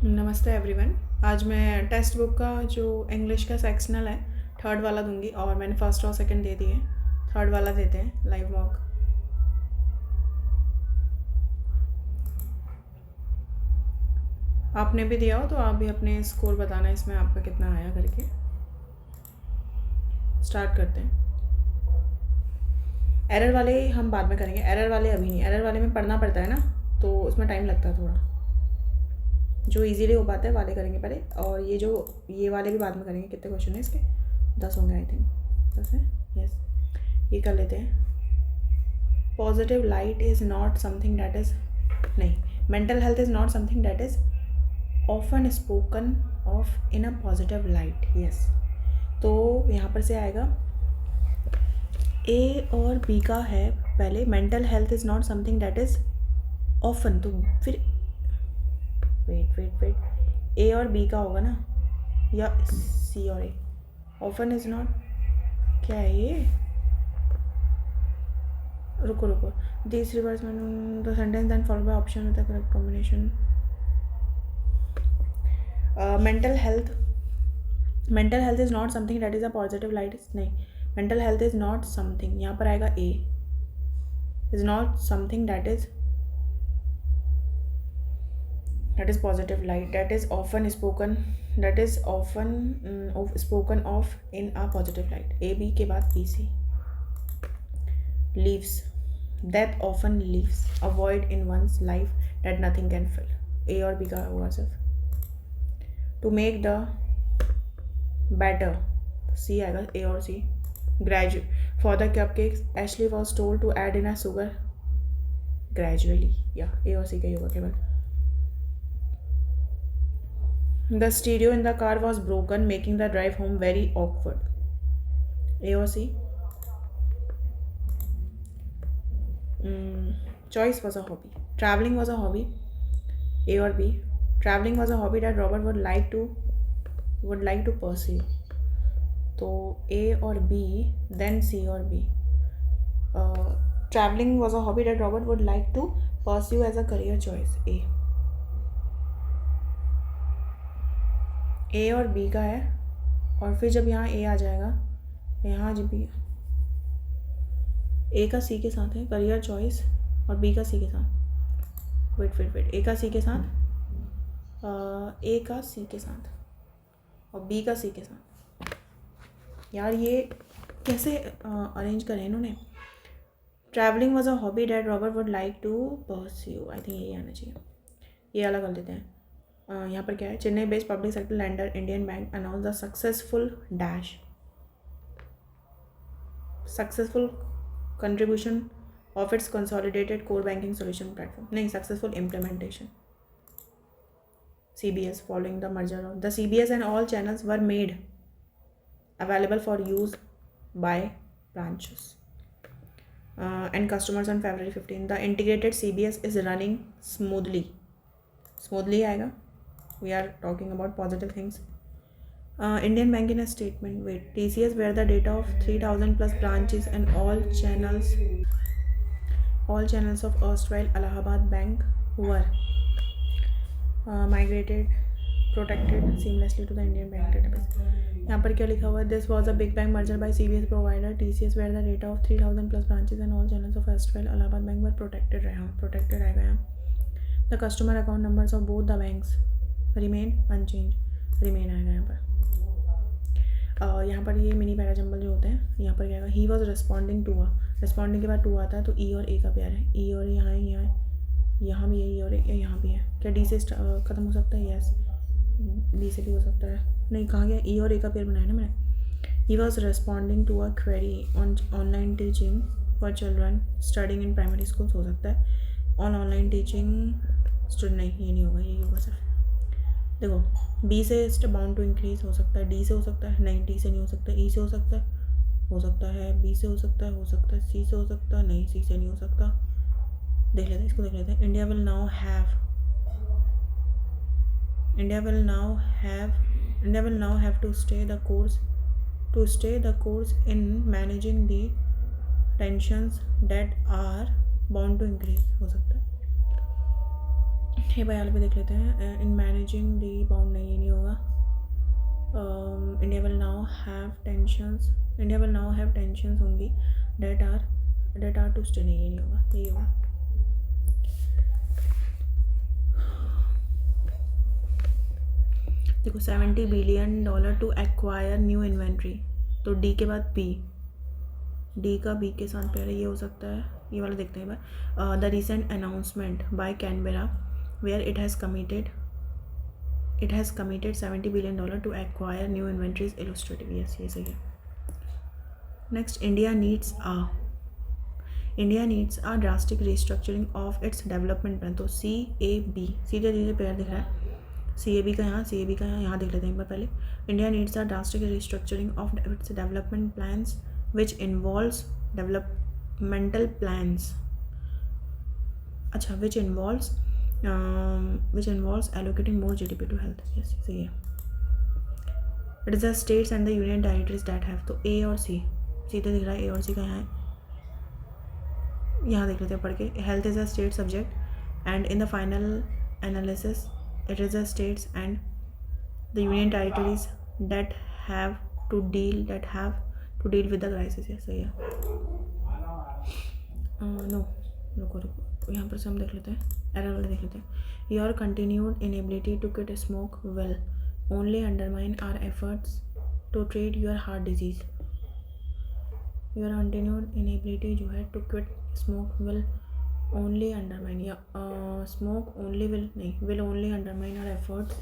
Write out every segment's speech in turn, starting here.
नमस्ते एवरीवन। आज मैं टेक्स्ट बुक का जो इंग्लिश का सेक्शनल है थर्ड वाला दूंगी और मैंने फर्स्ट और सेकंड दे दिए। थर्ड वाला देते हैं लाइव मॉक। आपने भी दिया हो तो आप भी अपने स्कोर बताना इसमें आपका कितना आया करके। स्टार्ट करते हैं। एरर वाले हम बाद में करेंगे, एरर वाले अभी नहीं। एरर वाले में पढ़ना पड़ता है ना, तो उसमें टाइम लगता है थोड़ा। जो इजीली हो पाता है वाले करेंगे पहले, और ये वाले भी बाद में करेंगे। कितने क्वेश्चन है इसके? 10 होंगे आई थिंक। 10 है, यस। ये कर लेते हैं। Positive light is not something that is, नहीं, mental health is not something that is often spoken of in a positive light. Yes, तो यहाँ पर से आएगा ए और बी का है पहले। Mental health is not something that is often, तो फिर वेट ए और बी का होगा ना, या सी और ए। ऑफन इज़ नॉट, क्या है ये? रुको this reverse the sentence then followed by option with the correct combination. Mental health is not something that is a positive light. नहीं, mental health is not something, यहाँ पर आएगा A. Is not something that is positive light, that is often spoken of in a positive light। a b के बाद b c। leaves, death often leaves a void in one's life that nothing can fill। a और b का होगा सिर्फ। to make the better, c आएगा, a और c। gradually for the cupcakes Ashley was told to add in a sugar gradually, या a और c का ही होगा केवल। The stereo in the car was broken, making the drive home very awkward। A or C? Choice was a hobby। Traveling was a hobby। A or B? Traveling was a hobby that Robert would like to pursue। तो A or B, then C or B? Traveling was a hobby that Robert would like to pursue as a career choice। A। ए और B का है, और फिर जब यहाँ ए आ जाएगा, यहाँ जब भी ए का सी के साथ है करियर चॉइस, और बी का सी के साथ। वेट ए का सी के साथ, ए का सी के साथ और बी का सी के साथ। यार ये कैसे अरेंज करें इन्होंने? Travelling was a hobby that Robert would like to pursue. I think यही आना चाहिए। ये अलग कर देते हैं। यहाँ पर क्या है? Chennai based public sector lender Indian bank announce the successful contribution of its consolidated core banking solution platform. नहीं, successful implementation. CBS following the merger of the CBS and all channels were made available for use by branches and customers on February 15। The integrated CBS is running smoothly आएगा। We are talking about positive things। Indian Bank in a statement, wait, TCS where the data of 3000 plus branches and all channels of erstwhile Allahabad Bank were migrated, protected seamlessly to the Indian Bank database। यहाँ पर क्या लिखा हुआ है? This was a big bang merger by CBS provider TCS where the data of 3000 plus branches and all channels of erstwhile Allahabad Bank were protected आएगा यहाँ। The customer account numbers of both the banks remain unchanged। remain आएगा यहाँ पर। यहाँ पर ये mini parajumble जो होते हैं, यहाँ पर क्या आएगा? He was responding to a, responding के बाद टू आता है, तो E और A का प्यार है। E और यहाँ है, यहाँ भी है E और A, यहाँ भी है। क्या D से ख़त्म हो सकता है? यस। D से भी हो सकता है। नहीं, कहाँ गया? E और A का पेयर बनाया ना मैंने। He was responding to a query on online teaching for children studying in primary schools हो सकता है। on online teaching student, नहीं ये नहीं होगा, यही होगा सर। देखो, B से बाउंड टू इंक्रीज हो सकता है, D से हो सकता है, नहीं D से नहीं हो सकता, E से हो सकता है, B से हो सकता है, C से हो सकता है, नहीं C से नहीं हो सकता। देख लेते हैं, इसको देख लेते हैं। India will now have to stay the course in managing the tensions that are bound to increase हो सकता है। ये बयाल पे देख लेते हैं. इन मैनेजिंग दी बाउंड नहीं, ये नहीं होगा. India will now have tensions होंगी डेट आर टू स्टे, नहीं, ये नहीं होगा, यही होगा. देखो $70 billion to acquire new inventory, तो डी के बाद बी, डी का बी के साथ पहले ये हो सकता है, ये वाला देखते हैं. The recent announcement by Canberra where it has committed $70 billion to acquire new inventories illustrative. Yes, ये सही है. Next, India needs a drastic restructuring of its development plan. तो CAB सीधे सीधे पेयर दिख रहा है. CAB का यहाँ देख लेते हैं एक बार पहले. India needs a drastic restructuring of its development plans which involves developmental plans. अच्छा, which involves allocating more GDP to health. Yes, सही है. It is the states and the union territories that have. तो A और C सीधे दिख रहा है. A और C का यहाँ देख लेते हैं पढ़ के. Health is a state subject and in the final analysis it is the states and the union territories that have to deal with the crisis. Yes, सही है. नो, रुको, यहाँ पर से हम देख लेते हैं, एरर वाले देख लेते हैं. Your continued inability to quit smoke will only undermine our efforts to treat your heart disease. Your continued inability जो है to quit smoke will only undermine, will only undermine our efforts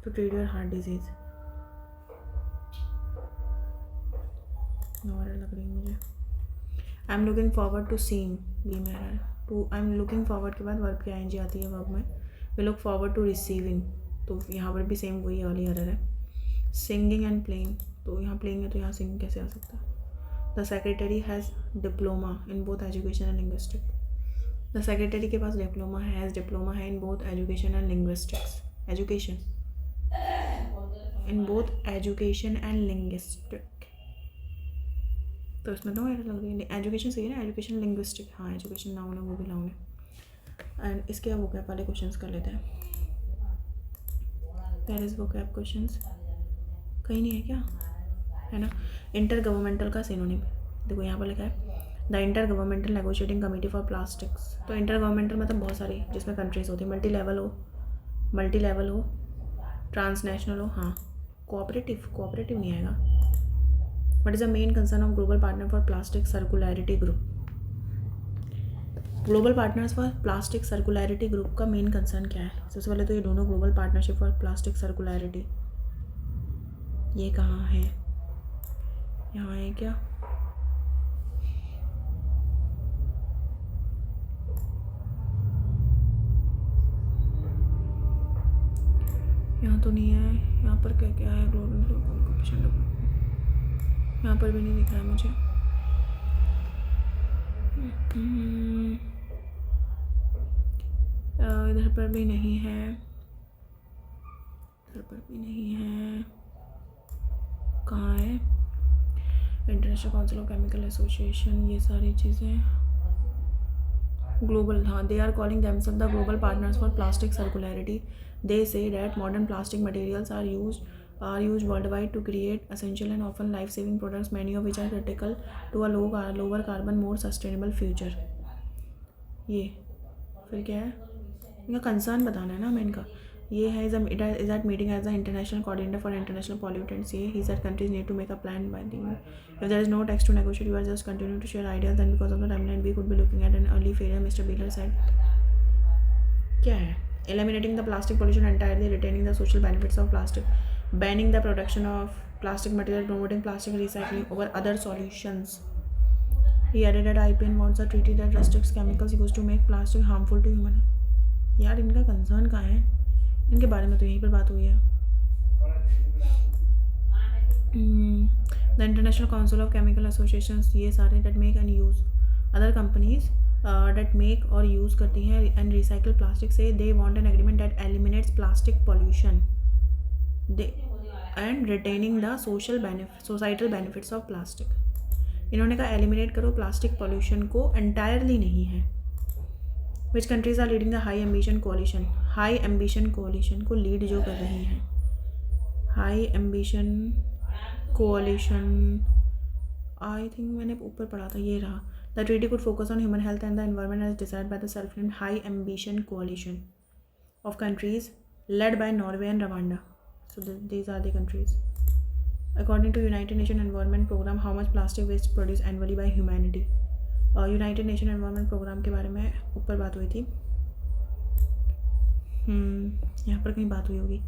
to treat your heart disease. और लग रही है मुझे. I am looking forward to seeing, B में है. To I am looking forward के बाद वर्ब की ING आती है वर्ब में. We look forward to receiving, तो यहाँ पर भी सेम वही वाली एरर है. सिंगिंग एंड प्लेइंग, तो यहाँ प्लेइंग है तो यहाँ सिंगिंग कैसे आ सकता है. The secretary has diploma in both education and linguistic. The secretary के पास डिप्लोमा है in both education and linguistics. In both education and linguistic, तो इसमें तो लग रही है एजुकेशन सही है ना. एजुकेशन लिंग्विस्टिक, हाँ, एजुकेशन नाउन है, वो भी नाउन है. एंड इसके अब वोकैब वाले क्वेश्चंस कर लेते हैं. देयर इज वोकैब क्वेश्चंस कहीं नहीं है क्या, है ना. इंटर गवर्नमेंटल का सिनोनिम देखो यहाँ पर लिखा है the inter governmental negotiating committee for plastics. तो इंटर गवर्नमेंटल मतलब बहुत सारी जिसमें कंट्रीज होती है. मल्टी लेवल हो, ट्रांसनेशनल हो. हाँ, कोऑपरेटिव नहीं आएगा. What is the main concern of global partner for plastic circularity group. Global partners for plastic circularity group का मेन कंसर्न क्या है. सबसे पहले तो ये दोनों global partnership for plastic circularity, ये कहाँ है, यहाँ है क्या. यहाँ तो नहीं है. यहाँ पर क्या क्या है, ग्लोबल कॉम्पिटिशन, यहाँ पर भी नहीं दिख रहा है मुझे. इधर पर भी नहीं है, कहाँ है. International Council of Chemical Association, ये सारी चीज़ें ग्लोबल. हाँ, they are calling themselves the global partners for plastic circularity. They say that modern plastic materials are used worldwide to create essential and often life-saving products, many of which are critical to a lower carbon, more sustainable future. ये फिर क्या है, इनका concern बताना है ना हमें इनका. ये है is that meeting as the international coordinator for international pollutants. ये ही that countries need to make a plan by the if there is no text to negotiate, you are just continue to share ideas, then because of the timeline we could be looking at an early failure. Mister Beeler said क्या है. Eliminating the plastic pollution entirely, retaining the social benefits of plastic, banning the production of plastic material, promoting plastic recycling over other solutions. He added that IPN wants a treaty that restricts chemicals used to make plastic harmful to human. यार इनका concern कहाँ है, इनके बारे में तो यहीं पर बात हुई है. The International Council of Chemical Associations, ये सारे that make and use other companies that make or use करती हैं and recycle plastic, say they want an agreement that eliminates plastic pollution and retaining the societal benefits of plastic. इन्होंने कहा eliminate करो plastic pollution को, entirely नहीं है. Which countries are leading the high ambition coalition? High ambition coalition को lead जो कर रही हैं, high ambition coalition, I think मैंने ऊपर पढ़ा था, ये रहा. The treaty could focus on human health and the environment as decided by the self named high ambition coalition of countries led by Norway and Rwanda. So these are the countries. According to United Nations Environment Program, how much plastic waste produced annually by humanity? United Nations Environment Program के बारे में ऊपर बात हुई थी. यहाँ पर कहीं बात हुई होगी.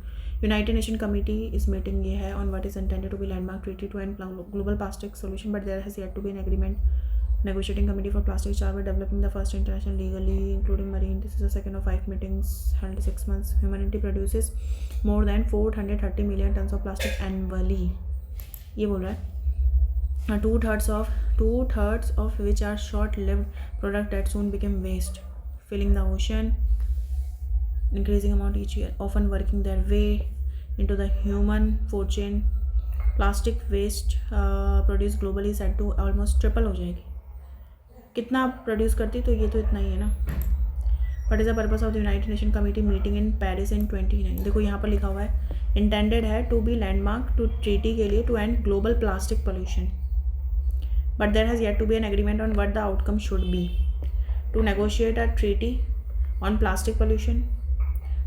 United Nations Committee is meeting ये है on what is intended to be landmark treaty to end global plastic solution, but there has yet to be an agreement. Negotiating committee for plastic charge, developing the first international legally including marine. This is the second of 5 meetings held 6 months. Humanity produces more than 430 million tons of plastic annually. ये बोल रहा है. Two-thirds of which are short-lived product that soon become waste, filling the ocean, increasing amount each year, often working their way into the human food chain. Plastic waste produced globally said to almost triple हो जाएगी. कितना produce करती, तो ये तो इतना ही है ना. What is the purpose of the united nation committee meeting in Paris in 29? देखो यहाँ पर लिखा हुआ है इंटेंडेड है to be landmark to treaty के लिए to end global plastic pollution, but there has yet to be an agreement on what the outcome should be. To negotiate a treaty on plastic pollution,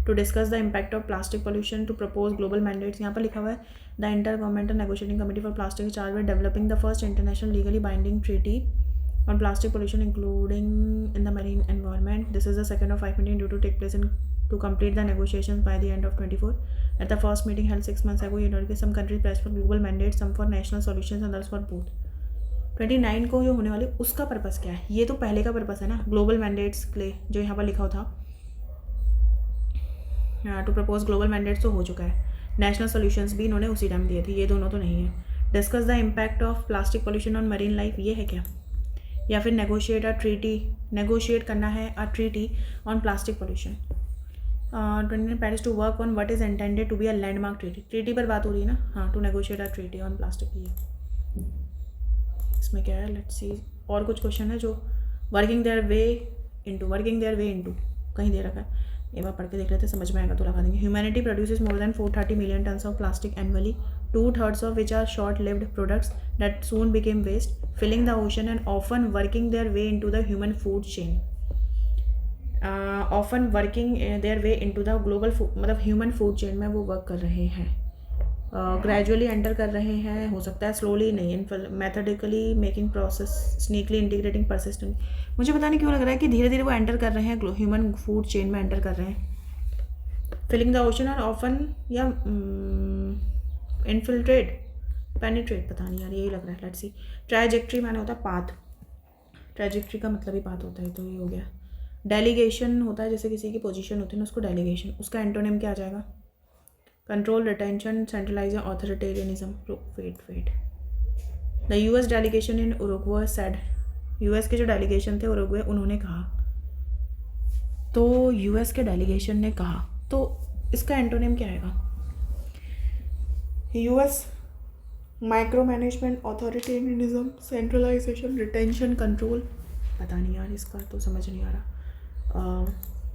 to discuss the impact of plastic pollution, to propose global mandates. यहाँ पर लिखा हुआ है the inter governmental negotiating committee for plastic charge with developing the first international legally binding treaty on plastic pollution including in the marine environment. This is the second of 5 meetings due to take place to complete the negotiations by the end of 24. At the first meeting held 6 months ago, some countries pressed for global mandates, some for national solutions and others for both. 29 को जो होने वाली उसका purpose क्या है? ये तो पहले का पर्पस है ना, ग्लोबल मैंडेट्स के लिए जो यहाँ पर लिखा था. टू प्रपोज ग्लोबल मैंडेट्स तो हो चुका है. नेशनल सोल्यूशंस भी इन्होंने उसी टाइम दिए थे, ये दोनों तो नहीं है. Discuss the impact of plastic pollution on marine life, ये है क्या? या फिर नेगोशिएट करना है a treaty on plastic pollution. 29 Paris to work on what is intended to be a landmark treaty. Treaty पर बात हो रही है ना. हाँ, to negotiate a treaty on plastic. ये इसमें क्या है, लेट्स सी. और कुछ क्वेश्चन है जो वर्किंग देयर वे इनटू कहीं दे रखा है. एक बार पढ़ के देख लेते हैं, समझ में आएगा तो लगा देंगे. Humanity produces more than 430 million tons of plastic annually, 2/3 of which are short-lived products that soon became waste, filling the ocean and often working their way into the human food chain. Often working their way into the global food, मतलब human food chain में वो work कर रहे हैं. Gradually enter कर रहे हैं, हो सकता है स्लोली नहीं. मैथडिकली मेकिंग प्रोसेस, स्नीकली इंटीग्रेटिंग, परसिस्टेंट. मुझे पता नहीं क्यों लग रहा है कि धीरे धीरे वो एंटर कर रहे हैं, ह्यूमन फूड चेन में एंटर कर रहे हैं. फिलिंग द ओशन और ऑफन या इनफिल्ट्रेट, पेनिट्रेट, पता नहीं यार, यही लग रहा है. Let's see. ट्राइजेक्ट्री माने होता है पाथ. ट्राइजेक्ट्री का मतलब ही पाथ होता है, तो ये हो गया. डेलीगेशन होता है, जैसे किसी की पोजीशन होती है ना, उसको डेलीगेशन. उसका एंटोनिम क्या आ जाएगा? Control, retention, centralizing, authoritarianism. Wait. The US delegation in Uruguay said, US के जो डेलीगेशन थे उरुग्वे, उन्होंने कहा. तो यूएस के डेलीगेशन ने कहा, तो इसका एंटोनिम क्या आएगा? US micro management, authoritarianism, centralization, retention, control. पता नहीं यार, इसका तो समझ नहीं आ रहा.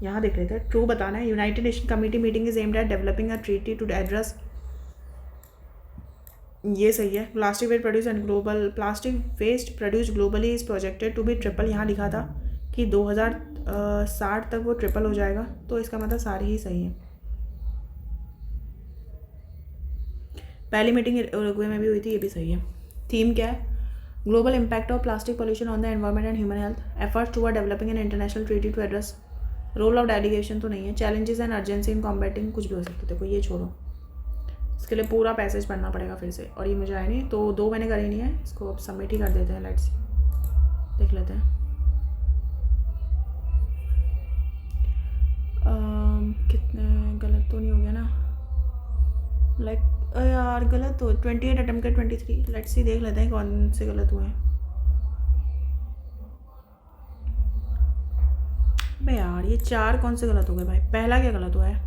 यहाँ देख लेते हैं. ट्रू बताना है. United nation committee meeting is aimed at developing a treaty to address, ये सही है. Plastic waste produce and global, plastic waste produce globally is projected to be triple. यहाँ लिखा था कि 2060 तक वो ट्रिपल हो जाएगा, तो इसका मतलब सारे ही सही है. पहली मीटिंग उरुग्वे में भी हुई थी, ये भी सही है. थीम क्या है? Global impact of plastic pollution on the environment and human health, efforts toward developing an international treaty to address. Role of delegation तो नहीं है. Challenges and urgency in combating, कुछ भी हो सकते. देखो ये छोड़ो, इसके लिए पूरा पैसेज पढ़ना पड़ेगा फिर से, और ये मुझे आया नहीं, तो 2 मैंने करी नहीं है. इसको अब सबमिट ही कर देते हैं. लेट्स देख लेते हैं. कितने गलत तो नहीं हो गया ना? लाइक यार गलत हो. 28 अटेम्प्ट के 23. लेट्स सी, देख लेते हैं कौन से गलत हुए हैं. भाई यार, ये 4 कौन से गलत हो गए भाई? पहला क्या गलत हुआ है?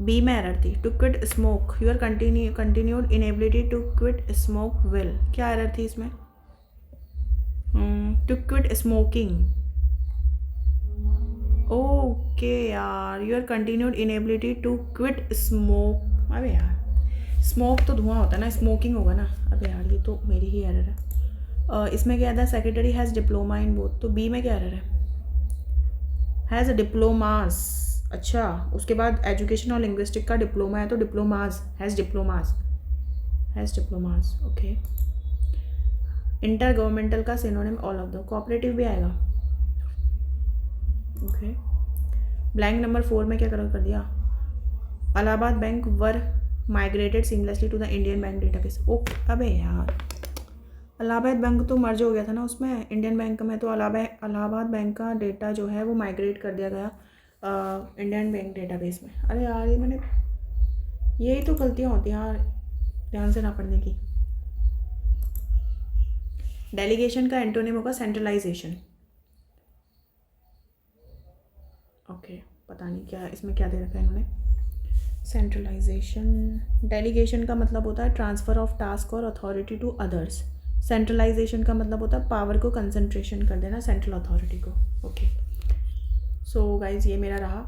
बी में एरर थी. To quit smoke, your continued inability to quit smoke will. क्या एरर थी इसमें? टू क्विट स्मोकिंग, ओके यार, your continued inability to quit smoke. अबे यार, स्मोक तो धुआं होता है ना, स्मोकिंग होगा ना। अबे यार, ये तो मेरी ही एरर है। इसमें क्या था, secretary has diploma in both, तो बी में क्या एरर है, हैज़ डिप्लोमास। अच्छा, उसके बाद एजुकेशन और लिंग्विस्टिक का डिप्लोमा है, तो diplomas, has diplomas, has diplomas. Okay, inter governmental का synonym all of the, cooperative भी आएगा। ओके, ब्लैंक नंबर 4 में क्या कर दिया, Allahabad bank were migrated seamlessly to the Indian bank database. Okay, अबे यार, इलाहाबाद बैंक तो मर्ज हो गया था ना उसमें इंडियन बैंक में, तो इलाहाबाद बैंक का डेटा जो है वो माइग्रेट कर दिया गया इंडियन बैंक डेटाबेस में। अरे यार, ये मैंने, यही तो गलतियाँ होती हैं यार ध्यान से ना पढ़ने की। डेलीगेशन का एंटोनिम होगा सेंट्रलाइजेशन। ओके, पता नहीं क्या इसमें क्या दे रखा है इन्होंने, सेंट्रलाइजेशन। डेलीगेशन का मतलब होता है ट्रांसफ़र ऑफ टास्क और अथॉरिटी टू अदर्स। सेंट्रलाइजेशन का मतलब होता है पावर को कंसंट्रेशन कर देना सेंट्रल अथॉरिटी को। ओके, सो गाइज ये मेरा रहा।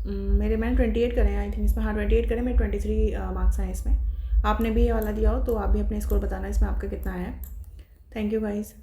मैंने 28 करे हैं आई थिंक इसमें। हाँ, 28 करे, मेरे 23 मार्क्स आए इसमें। आपने भी ये वाला दिया हो तो आप भी अपने स्कोर बताना इसमें आपका कितना आया है। Thank you guys.